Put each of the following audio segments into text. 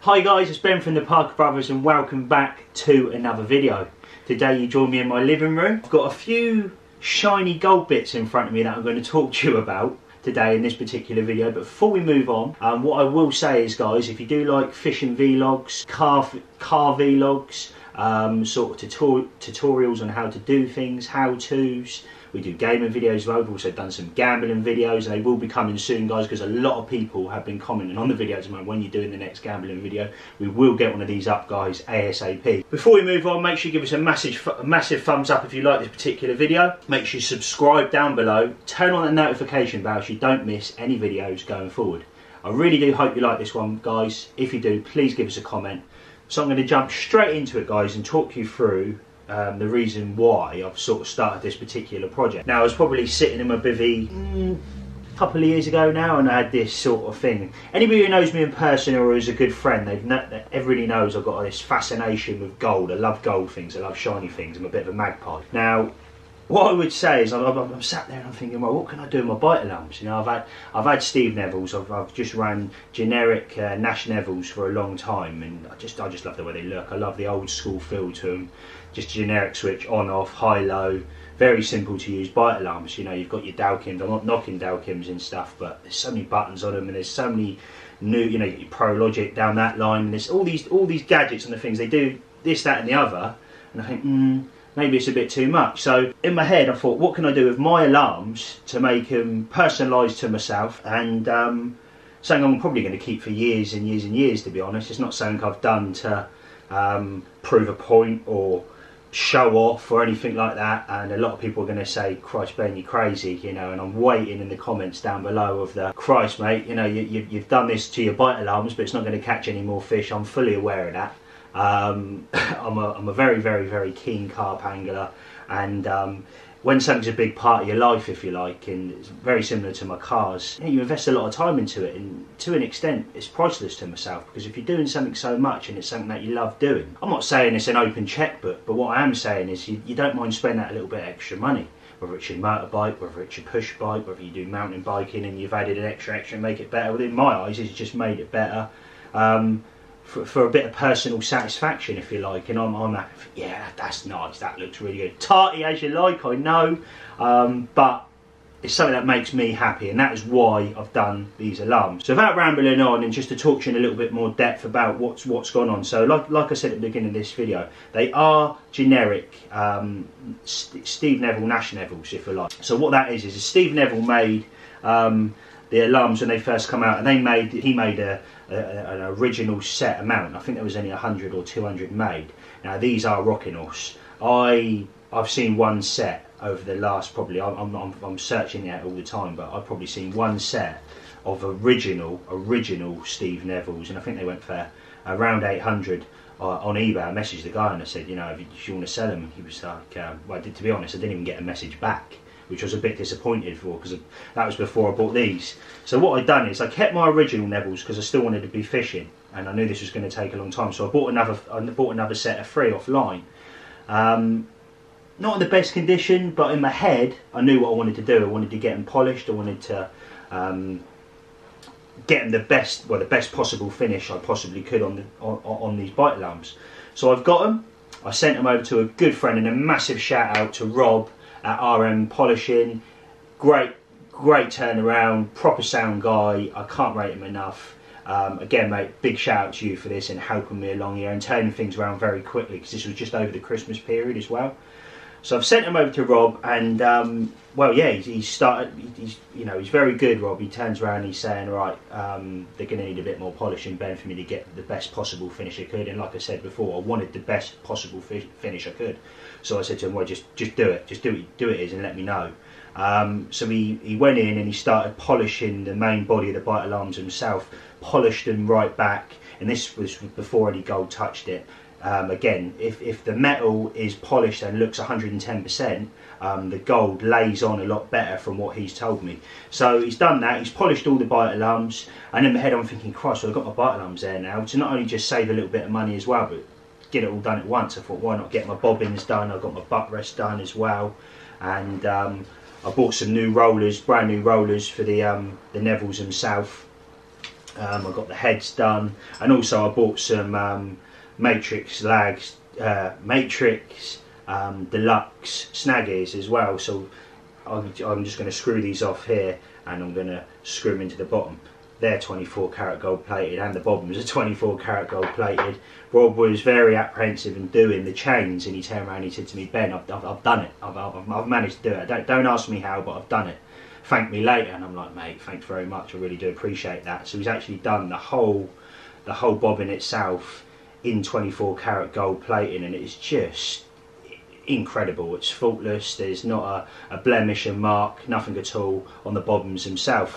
Hi guys, it's Ben from the Parker Brothers and welcome back to another video. Today you join me in my living room. I've got a few shiny gold bits in front of me that I'm going to talk to you about today in this particular video. But before we move on, what I will say is, guys, if you do like fishing vlogs, car vlogs, sort of tutorials on how to do things, how-tos, we do gaming videos as well. We've also done some gambling videos, and they will be coming soon, guys, because a lot of people have been commenting on the videos at the moment. When you're doing the next gambling video, we will get one of these up, guys, ASAP. Before we move on, make sure you give us a massive thumbs up if you like this particular video. Make sure you subscribe down below, turn on the notification bell so you don't miss any videos going forward. I really do hope you like this one, guys. If you do, please give us a comment. So I'm going to jump straight into it, guys, and talk you through the reason why I've sort of started this particular project. Now, I was probably sitting in my bivvy a couple of years ago now, and I had this sort of thing. Anybody who knows me in person or is a good friend, everybody knows I've got this fascination with gold. I love gold things, I love shiny things, I'm a bit of a magpie. Now, what I would say is I'm sat there and I'm thinking, well, what can I do with my bite alarms? You know, I've had Steve Neville's, I've just ran generic Nash Neville's for a long time, and I just love the way they look. I love the old school feel to them. Just generic switch on, off, high, low, very simple to use bite alarms. You know, you've got your Dalkims. I'm not knocking Dalkims and stuff, but there's so many buttons on them, and there's so many new, you know, your Pro Logic down that line, and there's all these gadgets and the things. They do this, that, and the other, and I think, maybe it's a bit too much. So in my head I thought, what can I do with my alarms to make them personalised to myself, and something I'm probably going to keep for years and years and years, to be honest. It's not something I've done to prove a point or show off or anything like that. And a lot of people are going to say, Christ Ben, you're crazy, you know, and I'm waiting in the comments down below of the, Christ mate, you know, you've done this to your bite alarms, but it's not going to catch any more fish. I'm fully aware of that. I'm a very, very, very keen carp angler, and when something's a big part of your life, if you like, and it's very similar to my cars, you know, you invest a lot of time into it, and to an extent it's priceless to myself, because if you're doing something so much and it's something that you love doing, I'm not saying it's an open checkbook, but what I am saying is you don't mind spending that little bit of extra money, whether it's your motorbike, whether it's your push bike, whether you do mountain biking and you've added an extra and make it better. Well, in my eyes, it's just made it better. For a bit of personal satisfaction, if you like, and I'm happy. Yeah, that's nice, that looks really good. Tarty as you like, I know, but it's something that makes me happy, and that is why I've done these alarms. So without rambling on, and just to talk to you in a little bit more depth about what's gone on. So like I said at the beginning of this video, they are generic Steve Neville Nash Neville's, if you like. So what that is Steve Neville made the alarms when they first come out, and he made an original set amount. I think there was only 100 or 200 made. Now these are rocking us. I've seen one set over the last, probably, I'm searching it all the time, but I've probably seen one set of original Steve Neville's, and I think they went for around 800 on eBay. I messaged the guy and I said, you know, if you want to sell them, and he was like, well, to be honest, I didn't even get a message back, which I was a bit disappointed for, because that was before I bought these. So what I'd done is I kept my original Neville's because I still wanted to be fishing, and I knew this was going to take a long time. So I bought another set of 3 offline. Not in the best condition, but in my head I knew what I wanted to do. I wanted to get them polished. I wanted to get them the best possible finish I possibly could on these bite alarms. So I've got them. I sent them over to a good friend, and a massive shout out to Rob at RM Polishing. Great turnaround, proper sound guy. I can't rate him enough. Again, mate, big shout out to you for this and helping me along here and turning things around very quickly, because this was just over the Christmas period as well. So I've sent him over to Rob, and well, yeah, he's very good, Rob. He turns around and he's saying, right, they're going to need a bit more polishing, Ben, for me to get the best possible finish I could. And like I said before, I wanted the best possible finish I could. So I said to him, well, just do it, do it is, and let me know. So he went in and he started polishing the main body of the bite alarms himself, polished them right back, and this was before any gold touched it. Again, if the metal is polished and looks 110%, the gold lays on a lot better from what he's told me. So he's done that, he's polished all the bite alarms, and in my head I'm thinking, Christ, well, I've got my bite alarms there now, to not only just save a little bit of money as well, but get it all done at once. I thought, why not get my bobbins done? I've got my butt rest done as well, and I bought some new rollers, brand new rollers for the Nevilles himself. I got the heads done, and also I bought some Matrix lags, Matrix Deluxe snaggies as well. So I'm just going to screw these off here, and I'm going to screw them into the bottom. They're 24 karat gold plated, and the bottoms are 24 karat gold plated. Rob was very apprehensive in doing the chains, and he turned around and he said to me, Ben, I've done it. I've managed to do it. Don't ask me how, but I've done it. Thank me later. And I'm like, mate, thanks very much. I really do appreciate that. So he's actually done the whole bobbin itself in 24 karat gold plating, and it's just incredible. It's faultless. There's not a blemish and mark, nothing at all on the bobbins themselves.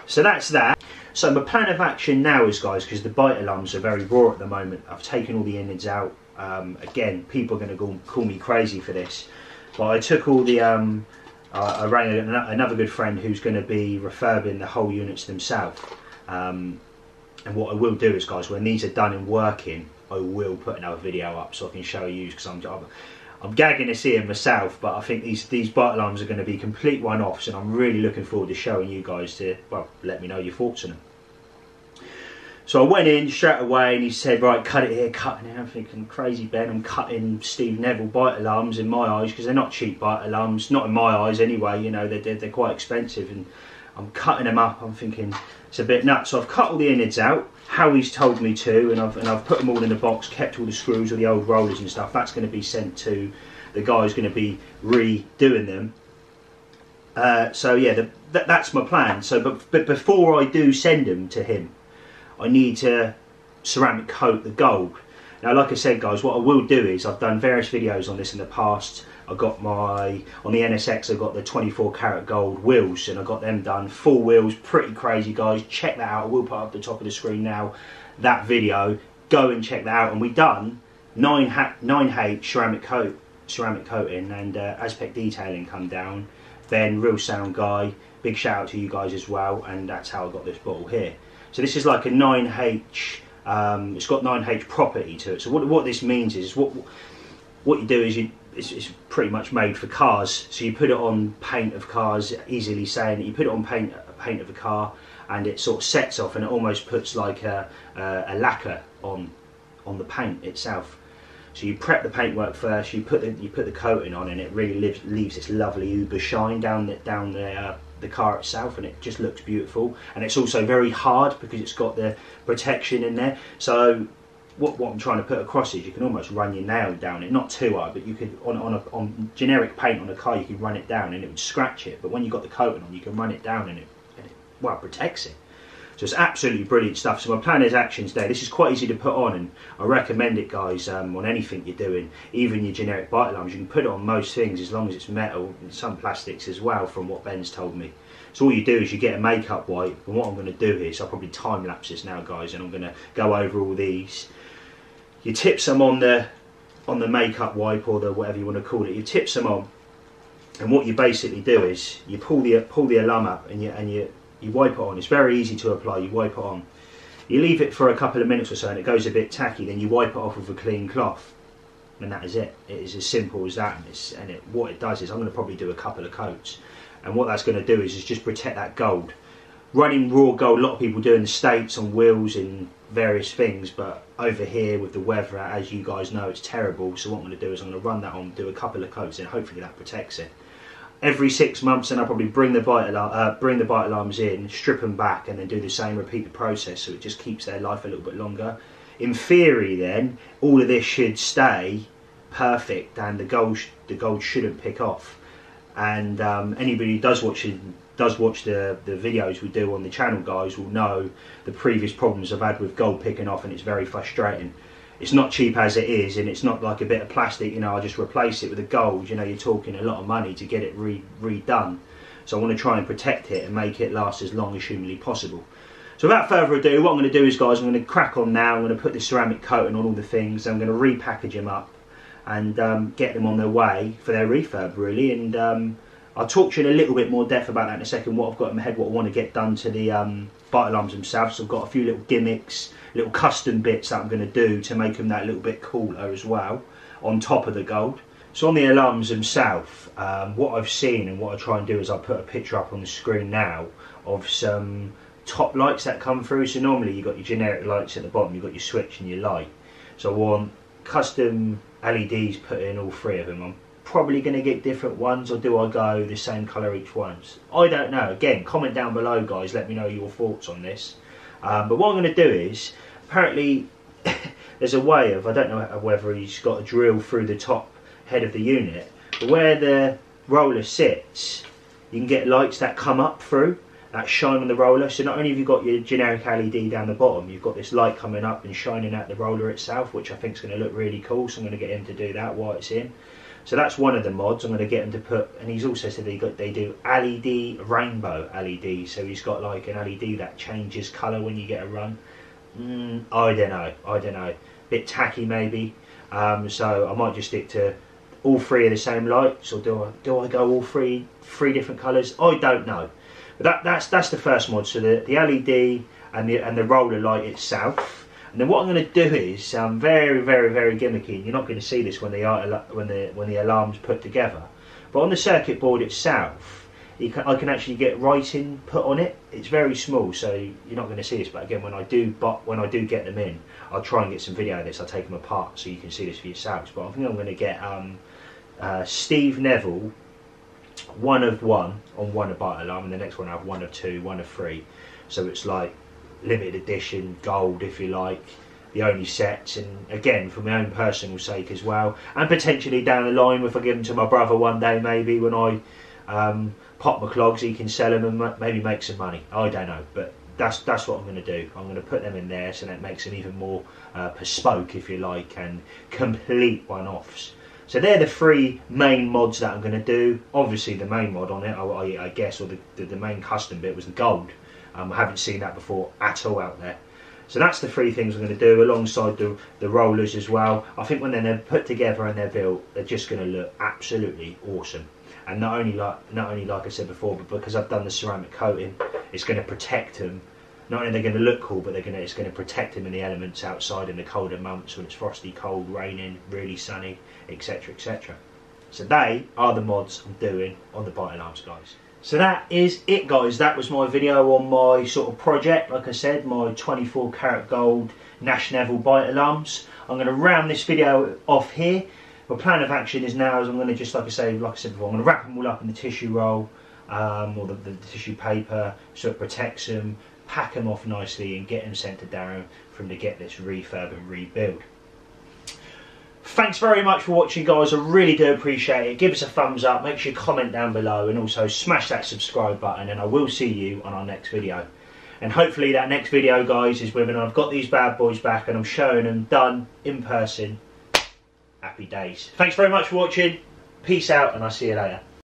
So that's that. So my plan of action now is, guys, because the bite alarms are very raw at the moment, I've taken all the innards out. Again, people are going to call me crazy for this, but I took all the I rang another good friend who's going to be refurbing the whole units themselves. And what I will do is, guys, when these are done and working, I will put another video up so I can show you, because I'm gagging to see them myself. But I think these bite alarms are going to be complete one-offs, and I'm really looking forward to showing you guys to, well, let me know your thoughts on them. So I went in straight away, and he said, right, cut it here, cut it here. I'm thinking, crazy Ben, I'm cutting Steve Neville bite alarms in my eyes, because they're not cheap bite alarms, not in my eyes anyway, you know, they're quite expensive, and I'm cutting them up. I'm thinking it's a bit nuts. So I've cut all the innards out, how he's told me to, and I've put them all in the box, kept all the screws, all the old rollers and stuff. That's going to be sent to the guy who's going to be redoing them. So yeah, that's my plan. So, but before I do send them to him, I need to ceramic coat the gold. Now, like I said, guys, what I will do is, I've done various videos on this in the past. I got on the NSX, I got the 24 karat gold wheels, and I got them done, full wheels, pretty crazy, guys. Check that out. I will put up the top of the screen now, that video. Go and check that out. And we done 9H ceramic coating, and Aztec detailing come down. Ben, real sound guy, big shout out to you guys as well. And that's how I got this bottle here. So this is like a 9H, it's got 9H property to it. So what this means is, what you do is, it's pretty much made for cars. So you put it on paint of cars, easily saying it, you put it on paint of a car, and it sort of sets off, and it almost puts like a lacquer on the paint itself. So you prep the paintwork first, you put the coating on, and it really leaves this lovely uber shine down the car itself, and it just looks beautiful. And it's also very hard because it's got the protection in there. So what I'm trying to put across is, you can almost run your nail down it, not too hard, but you could on generic paint on a car, you could run it down and it would scratch it. But when you've got the coating on, you can run it down, and it well, protects it. So it's absolutely brilliant stuff. So my plan is action today. This is quite easy to put on, and I recommend it, guys, on anything you're doing, even your generic bite alarms. You can put it on most things as long as it's metal, and some plastics as well, from what Ben's told me. So all you do is you get a makeup wipe, and what I'm going to do here is, I'll probably time lapse this now, guys, and I'm going to go over all these. You tip some on the makeup wipe, or the whatever you want to call it. You tip some on, and what you basically do is you pull the alarm up, and you wipe it on. It's very easy to apply. You wipe it on. You leave it for a couple of minutes or so, and it goes a bit tacky. Then you wipe it off with a clean cloth, and that is it. It is as simple as that. And what it does is, I'm going to probably do a couple of coats, and what that's going to do is just protect that gold. Running raw gold, a lot of people do in the States on wheels and various things, but over here with the weather, as you guys know, it's terrible. So what I'm going to do is, I'm going to run that on, do a couple of coats, and hopefully that protects it. Every 6 months, and I'll probably bring the bite alarms in, strip them back, and then do the same, repeat the process, so it just keeps their life a little bit longer. In theory, then, all of this should stay perfect, and the gold shouldn't pick off. And anybody who does watch the videos we do on the channel, guys, will know the previous problems I've had with gold picking off, and it's very frustrating. It's not cheap as it is, and it's not like a bit of plastic, you know, I just replace it with a gold. You know, you're talking a lot of money to get it redone. So I want to try and protect it and make it last as long as humanly possible. So without further ado, what I'm going to do is, guys, I'm going to crack on now. I'm going to put the ceramic coating on all the things. I'm going to repackage them up and get them on their way for their refurb, really. And I'll talk to you in a little bit more depth about that in a second, what I've got in my head, what I want to get done to the bite alarms themselves. So I've got a few little gimmicks, little custom bits that I'm going to do to make them that little bit cooler as well, on top of the gold. So on the alarms themselves, what I've seen and what I try and do is, I'll put a picture up on the screen now of some top lights that come through. So normally you've got your generic lights at the bottom, you've got your switch and your light. So I want custom LEDs put in all 3 of them. I'm probably going to get different ones, or do I go the same colour each ones? I don't know. Again, comment down below guys, let me know your thoughts on this. But what I'm going to do is, apparently there's a way of, I don't know whether he's got a drill through the top head of the unit, but where the roller sits, you can get lights that come up through, that shine on the roller. So not only have you got your generic LED down the bottom, you've got this light coming up and shining at the roller itself, which I think is going to look really cool. So I'm going to get him to do that while it's in. So that's one of the mods. I'm going to get him to put, and he's also said they do LED rainbow LED. So he's got like an LED that changes colour when you get a run. I don't know. Bit tacky maybe. So I might just stick to all 3 of the same lights, or do I go all three different colours? I don't know. But that's the first mod. So the LED and the roller light itself. And then what I'm going to do is very gimmicky. And you're not going to see this when the alarm's put together. But on the circuit board itself, I can actually get writing put on it. It's very small, so you're not going to see this. But again, when I do get them in, I'll try and get some video of this. I'll take them apart so you can see this for yourselves. But I think I'm going to get Steve Neville 1 of 1 on one bite alarm, and the next one I have 1 of 2, 1 of 3. So it's like limited edition gold, if you like, the only sets. And again, for my own personal sake as well, and potentially down the line, if I give them to my brother one day, maybe when I pop my clogs, he can sell them and maybe make some money. I don't know, but that's what I'm going to do. I'm going to put them in there so that makes them even more bespoke, if you like, and complete one-offs. So they're the 3 main mods that I'm going to do. Obviously the main mod on it, I guess, or the main custom bit was the gold. I haven't seen that before at all out there. So that's the 3 things I'm going to do, alongside the rollers as well. I think when they're put together and they're built, they're just going to look absolutely awesome. And not only like I said before, but because I've done the ceramic coating, it's going to protect them. Not only are they going to look cool, but it's going to protect them in the elements outside in the colder months when it's frosty, cold, raining, really sunny, etc, etc. So they are the mods I'm doing on the bite alarms, guys. So that is it, guys. That was my video on my sort of project. Like I said, my 24 karat gold Nash Neville bite alarms. I'm going to round this video off here. My plan of action is now, I'm going to just, like I said before, I'm going to wrap them all up in the tissue roll, or the tissue paper, so it protects them, pack them off nicely and get them sent to Darren for him to get this refurb and rebuild. Thanks very much for watching, guys. I really do appreciate it. Give us a thumbs up, make sure you comment down below, and also smash that subscribe button, and I will see you on our next video. And hopefully that next video, guys, is when I've got these bad boys back and I'm showing them done in person. Happy days. Thanks very much for watching. Peace out, and I'll see you later.